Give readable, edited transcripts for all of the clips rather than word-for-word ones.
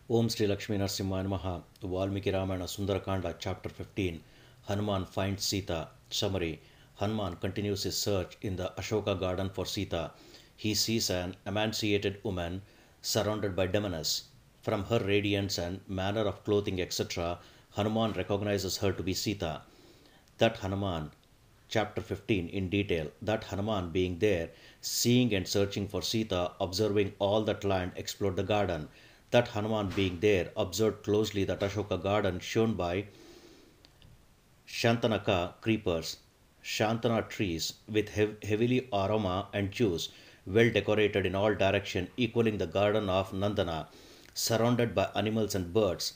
Om Sri Lakshmi Narasimha Namaha. Valmiki Ramayana Sundara Kanda Chapter 15. Hanuman finds Sita. Summary. Hanuman continues his search in the Ashoka garden for Sita. He sees an emaciated woman surrounded by demonesses. From her radiance and manner of clothing, etc., Hanuman recognizes her to be Sita. That Hanuman, chapter 15 in detail, that Hanuman being there, seeing and searching for Sita, observing all that land, explored the garden. That Hanuman being there, observed closely that Ashoka garden shown by Shantanaka creepers, Shantana trees with heavily aroma and juice, well decorated in all direction, equaling the garden of Nandana, surrounded by animals and birds,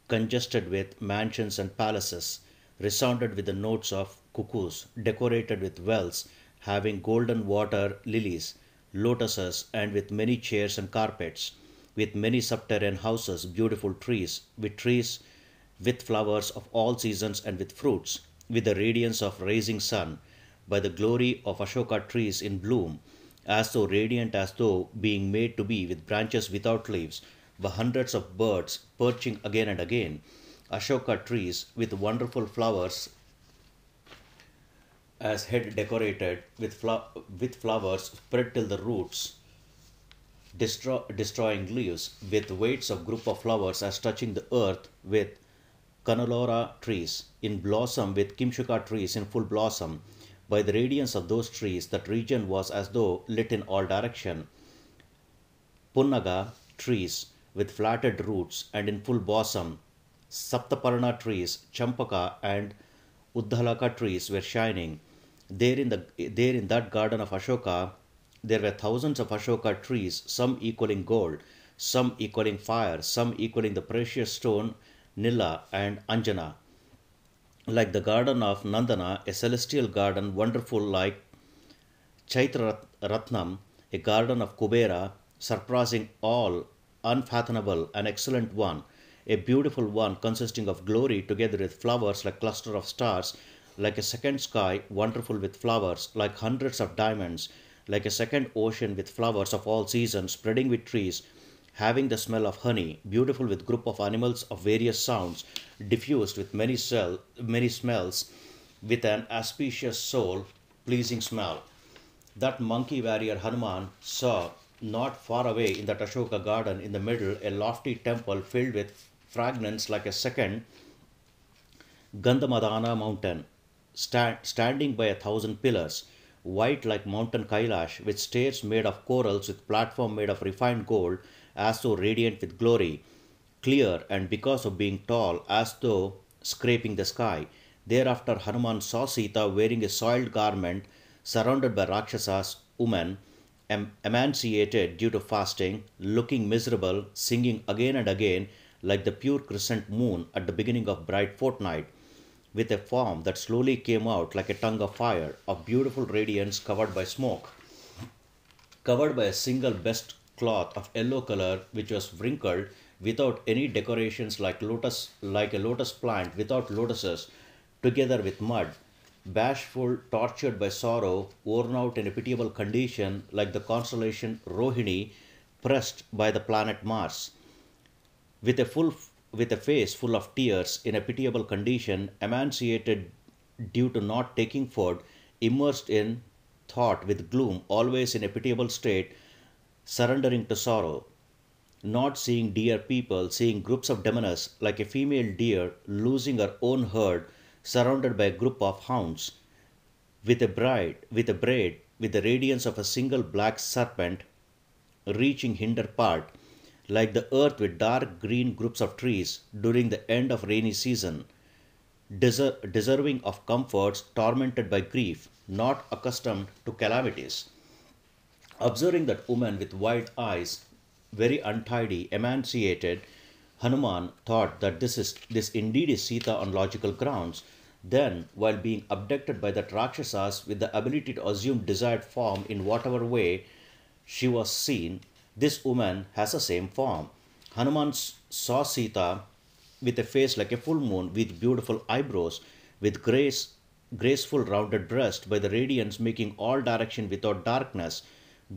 congested with mansions and palaces, resounded with the notes of cuckoos, decorated with wells, having golden water lilies, lotuses, and with many chairs and carpets, with many subterranean houses, beautiful trees with flowers of all seasons and with fruits, with the radiance of rising sun, by the glory of Ashoka trees in bloom, as though radiant as though being made to be with branches without leaves, by hundreds of birds perching again and again, Ashoka trees with wonderful flowers as head decorated with flowers spread till the roots, destroying leaves, with weights of group of flowers as touching the earth, with Canalora trees in blossom, with Kimshuka trees in full blossom. By the radiance of those trees, that region was as though lit in all direction. Punnaga trees with flattened roots and in full blossom. Saptaparna trees, Champaka and Uddalaka trees were shining. There in that garden of Ashoka, there were thousands of Ashoka trees, some equaling gold, some equaling fire, some equaling the precious stone Nila and Anjana. Like the garden of Nandana, a celestial garden wonderful like Chaitra Ratnam, a garden of Kubera, surpassing all, unfathomable, an excellent one, a beautiful one consisting of glory together with flowers like cluster of stars, like a second sky, wonderful with flowers, like hundreds of diamonds, like a second ocean with flowers of all seasons, spreading with trees, having the smell of honey, beautiful with group of animals of various sounds, diffused with many smells, with an auspicious soul, pleasing smell. That monkey warrior Hanuman saw not far away in that Ashoka garden in the middle a lofty temple filled with fragrance like a second Gandhamadana mountain, standing by 1,000 pillars, white like mountain Kailash, with stairs made of corals, with platform made of refined gold, as though radiant with glory, clear, and because of being tall, as though scraping the sky. Thereafter Hanuman saw Sita wearing a soiled garment, surrounded by Rakshasas, women, emaciated due to fasting, looking miserable, singing again and again like the pure crescent moon at the beginning of bright fortnight, with a form that slowly came out like a tongue of fire, of beautiful radiance covered by smoke, covered by a single best cloth of yellow color which was wrinkled without any decorations like a lotus plant without lotuses, together with mud, bashful, tortured by sorrow, worn out in a pitiable condition like the constellation Rohini pressed by the planet Mars, with a face full of tears, in a pitiable condition, emaciated due to not taking food, immersed in thought with gloom, always in a pitiable state, surrendering to sorrow, not seeing dear people, seeing groups of demonesses, like a female deer losing her own herd, surrounded by a group of hounds, with a braid, with the radiance of a single black serpent, reaching hinder part, like the earth with dark green groups of trees during the end of rainy season, deserving of comforts, tormented by grief, not accustomed to calamities. Observing that woman with wide eyes, very untidy, emaciated, Hanuman thought that this indeed is Sita on logical grounds. Then, while being abducted by the Rakshasas with the ability to assume desired form in whatever way she was seen, this woman has the same form. Hanuman saw Sita with a face like a full moon, with beautiful eyebrows, with graceful rounded breast, by the radiance making all direction without darkness,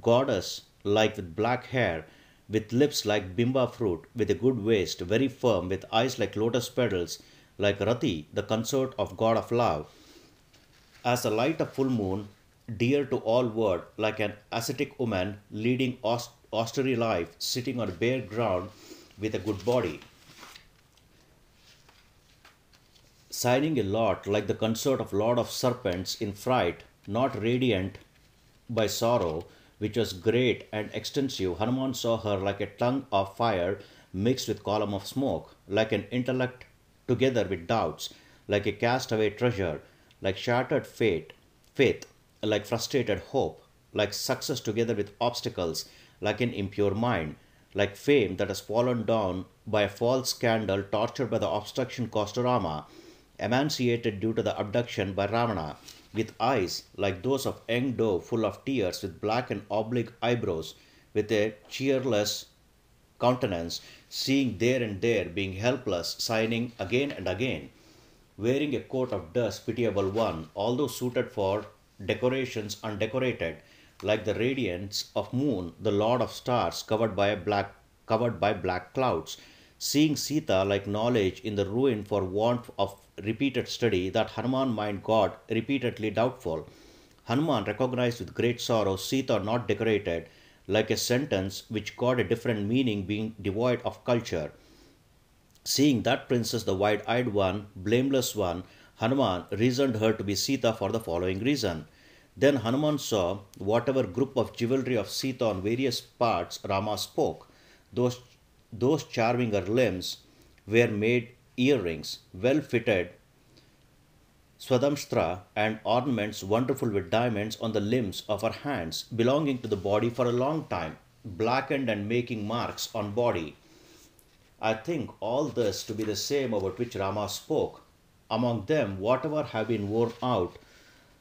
goddess like with black hair, with lips like bimba fruit, with a good waist, very firm, with eyes like lotus petals, like Rati, the consort of god of love, as the light of full moon, dear to all world, like an ascetic woman leading austere life, sitting on bare ground with a good body, signing a lot like the consort of lord of serpents in fright, not radiant by sorrow, which was great and extensive. Hanuman saw her like a tongue of fire mixed with column of smoke, like an intellect together with doubts, like a cast-away treasure, like shattered faith, like frustrated hope, like success together with obstacles, like an impure mind, like fame that has fallen down by a false scandal, tortured by the obstruction caused to Rama, emaciated due to the abduction by Ravana, with eyes like those of young doe full of tears, with black and oblique eyebrows, with a cheerless countenance, seeing there and there, being helpless, sighing again and again, wearing a coat of dust, pitiable one, although suited for decorations undecorated, like the radiance of moon, the lord of stars, covered by black clouds, seeing Sita like knowledge in the ruin for want of repeated study, that Hanuman mind got repeatedly doubtful. Hanuman recognized with great sorrow Sita not decorated, like a sentence which got a different meaning being devoid of culture. Seeing that princess, the wide eyed one, blameless one, Hanuman reasoned her to be Sita for the following reason. Then Hanuman saw whatever group of jewelry of Sita on various parts Rama spoke. Those, those charming her limbs were made earrings, well fitted, swadamstra, and ornaments wonderful with diamonds on the limbs of her hands, belonging to the body for a long time, blackened and making marks on body. I think all this to be the same about which Rama spoke. Among them, whatever have been worn out,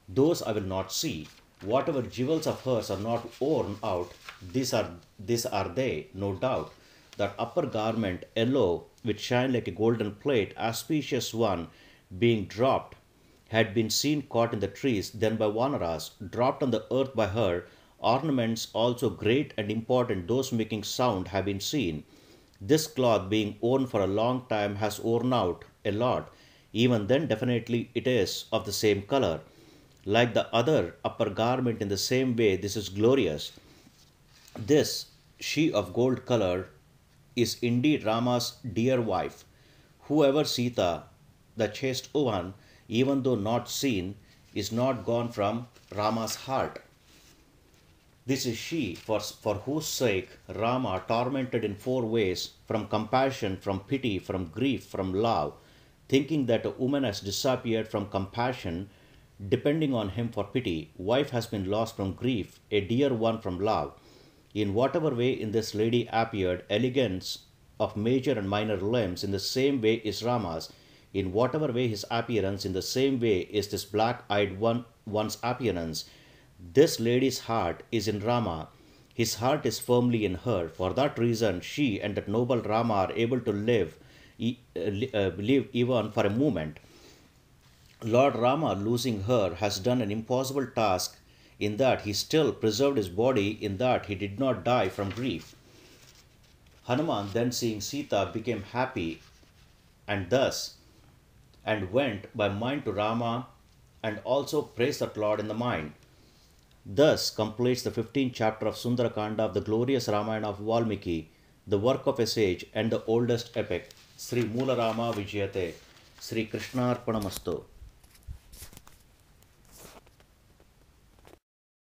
those I will not see. Whatever jewels of hers are not worn out, these are they, no doubt. That upper garment, yellow, which shine like a golden plate, auspicious one, being dropped, had been seen caught in the trees, then by Vanaras, dropped on the earth by her. Ornaments also great and important, those making sound, have been seen. This cloth being worn for a long time has worn out a lot. Even then, definitely it is of the same color. Like the other upper garment, in the same way, this is glorious. This, she of gold color, is indeed Rama's dear wife. Whoever Sita, the chaste one, even though not seen, is not gone from Rama's heart. This is she for whose sake Rama, tormented in four ways, from compassion, from pity, from grief, from love, thinking that a woman has disappeared from compassion, depending on him for pity, wife has been lost from grief, a dear one from love. In whatever way in this lady appeared, elegance of major and minor limbs, in the same way is Rama's. In whatever way his appearance, in the same way is this black-eyed one's appearance. This lady's heart is in Rama. His heart is firmly in her. For that reason, she and that noble Rama are able to live even for a moment. Lord Rama, losing her, has done an impossible task in that he still preserved his body, in that he did not die from grief. Hanuman, then seeing Sita, became happy and thus and went by mind to Rama and also praised that Lord in the mind. Thus completes the 15th chapter of Sundara Kanda of the glorious Ramayana of Valmiki, the work of a sage and the oldest epic. Sri Moola Rama Vijayate. Sri Krishnarpanamastu.